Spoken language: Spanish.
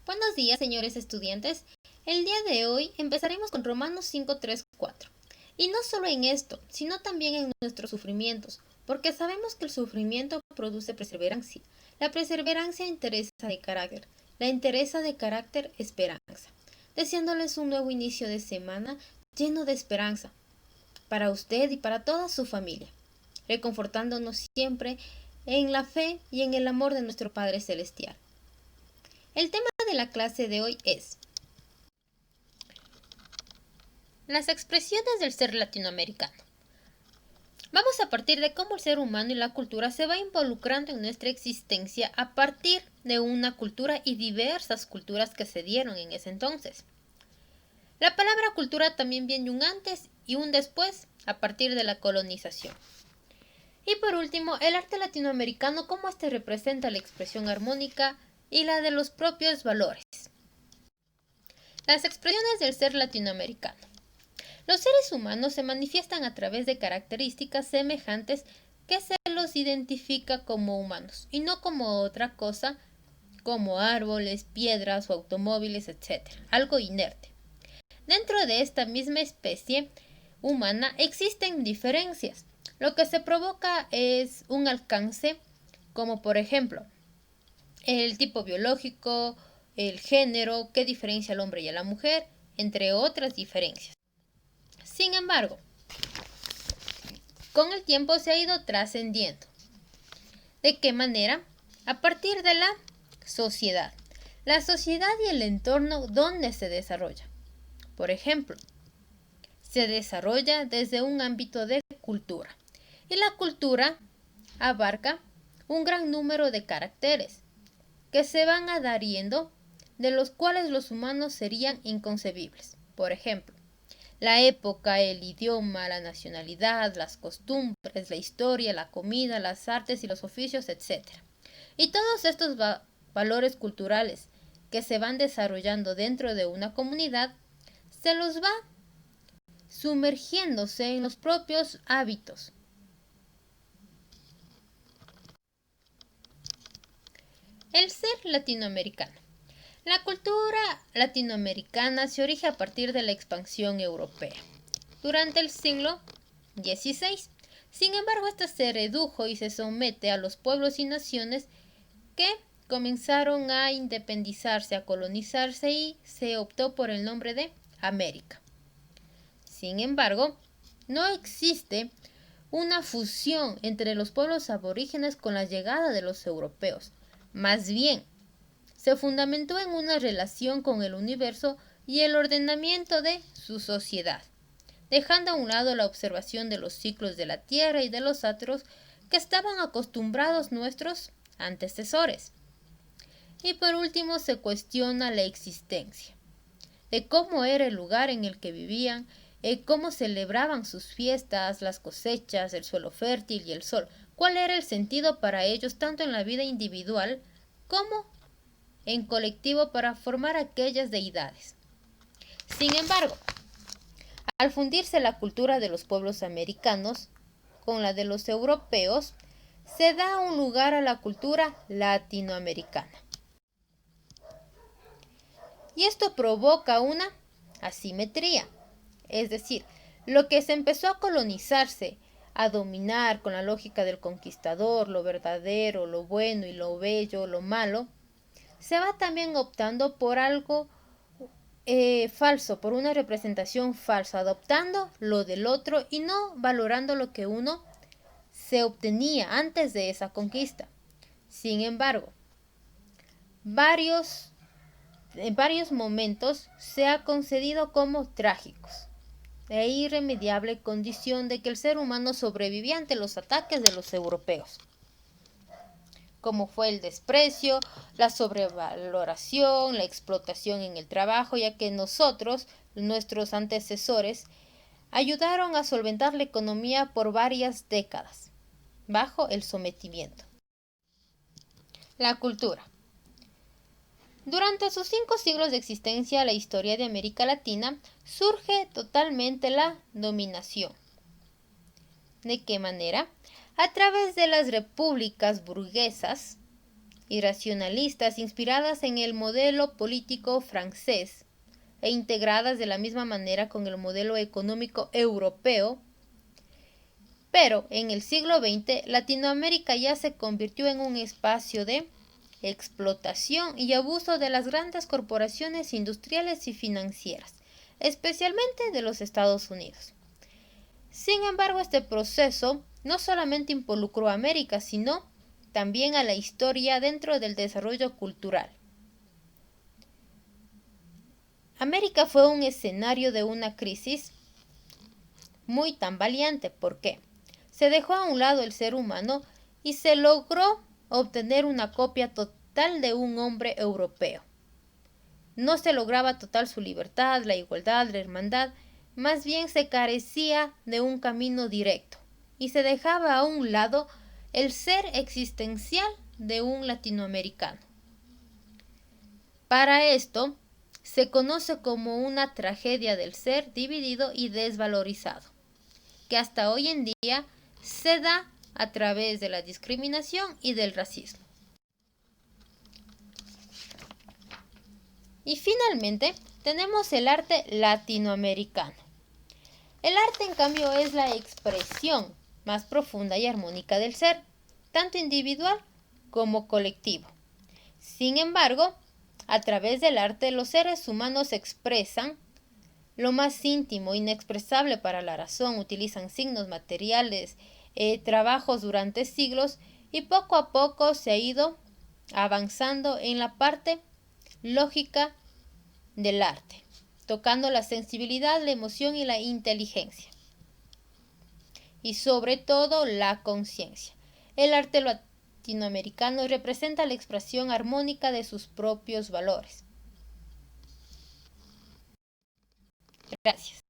Buenos días, señores estudiantes. El día de hoy empezaremos con Romanos 5, 3, 4. Y no solo en esto, sino también en nuestros sufrimientos, porque sabemos que el sufrimiento produce perseverancia. La perseverancia interesa de carácter, la interesa de carácter esperanza. Deseándoles un nuevo inicio de semana lleno de esperanza para usted y para toda su familia, reconfortándonos siempre en la fe y en el amor de nuestro Padre Celestial. El tema de la clase de hoy es las expresiones del ser latinoamericano. Vamos a partir de cómo el ser humano y la cultura se va involucrando en nuestra existencia a partir de una cultura y diversas culturas que se dieron en ese entonces. La palabra cultura también viene un antes y un después a partir de la colonización. Y por último, el arte latinoamericano, cómo este representa la expresión armónica y la de los propios valores. Las expresiones del ser latinoamericano. Los seres humanos se manifiestan a través de características semejantes que se los identifica como humanos y no como otra cosa como árboles, piedras o automóviles, etc. Algo inerte. Dentro de esta misma especie humana existen diferencias. Lo que se provoca es un alcance como por ejemplo el tipo biológico, el género, que diferencia al hombre y a la mujer, entre otras diferencias. Sin embargo, con el tiempo se ha ido trascendiendo. ¿De qué manera? A partir de la sociedad. La sociedad y el entorno donde se desarrolla. Por ejemplo, se desarrolla desde un ámbito de cultura. Y la cultura abarca un gran número de caracteres que se van adhiriendo, de los cuales los humanos serían inconcebibles. Por ejemplo, la época, el idioma, la nacionalidad, las costumbres, la historia, la comida, las artes y los oficios, etc. Y todos estos valores culturales que se van desarrollando dentro de una comunidad, se los va sumergiéndose en los propios hábitos. El ser latinoamericano. La cultura latinoamericana se origina a partir de la expansión europea durante el siglo XVI. Sin embargo, esta se redujo y se somete a los pueblos y naciones que comenzaron a independizarse, a colonizarse y se optó por el nombre de América. Sin embargo, no existe una fusión entre los pueblos aborígenes con la llegada de los europeos. Más bien, se fundamentó en una relación con el universo y el ordenamiento de su sociedad, dejando a un lado la observación de los ciclos de la Tierra y de los astros que estaban acostumbrados nuestros antecesores. Y por último se cuestiona la existencia, de cómo era el lugar en el que vivían, cómo celebraban sus fiestas, las cosechas, el suelo fértil y el sol, cuál era el sentido para ellos tanto en la vida individual como en colectivo para formar aquellas deidades. Sin embargo, al fundirse la cultura de los pueblos americanos con la de los europeos, se da un lugar a la cultura latinoamericana. Y esto provoca una asimetría, es decir, lo que se empezó a colonizarse, a dominar con la lógica del conquistador, lo verdadero, lo bueno y lo bello, lo malo, se va también optando por algo falso, por una representación falsa, adoptando lo del otro y no valorando lo que uno se obtenía antes de esa conquista. Sin embargo, en varios momentos se ha concedido como trágicos, e irremediable condición de que el ser humano sobrevivía ante los ataques de los europeos, como fue el desprecio, la sobrevaloración, la explotación en el trabajo, ya que nuestros antecesores, ayudaron a solventar la economía por varias décadas, bajo el sometimiento. La cultura. Durante sus 5 siglos de existencia, la historia de América Latina, surge totalmente la dominación. ¿De qué manera? A través de las repúblicas burguesas, y racionalistas inspiradas en el modelo político francés e integradas de la misma manera con el modelo económico europeo. Pero en el siglo XX, Latinoamérica ya se convirtió en un espacio de explotación y abuso de las grandes corporaciones industriales y financieras, especialmente de los Estados Unidos. Sin embargo, este proceso no solamente involucró a América, sino también a la historia dentro del desarrollo cultural. América fue un escenario de una crisis muy tambaleante. ¿Por qué? Se dejó a un lado el ser humano y se logró obtener una copia total de un hombre europeo. No se lograba total su libertad, la igualdad, la hermandad, más bien se carecía de un camino directo y se dejaba a un lado el ser existencial de un latinoamericano. Para esto, se conoce como una tragedia del ser dividido y desvalorizado, que hasta hoy en día se da a través de la discriminación y del racismo. Y finalmente, tenemos el arte latinoamericano. El arte, en cambio, es la expresión más profunda y armónica del ser, tanto individual como colectivo. Sin embargo, a través del arte los seres humanos expresan lo más íntimo, inexpresable para la razón, utilizan signos materiales, trabajos durante siglos y poco a poco se ha ido avanzando en la parte lógica del arte, tocando la sensibilidad, la emoción y la inteligencia. Y sobre todo la conciencia. El arte latinoamericano representa la expresión armónica de sus propios valores. Gracias.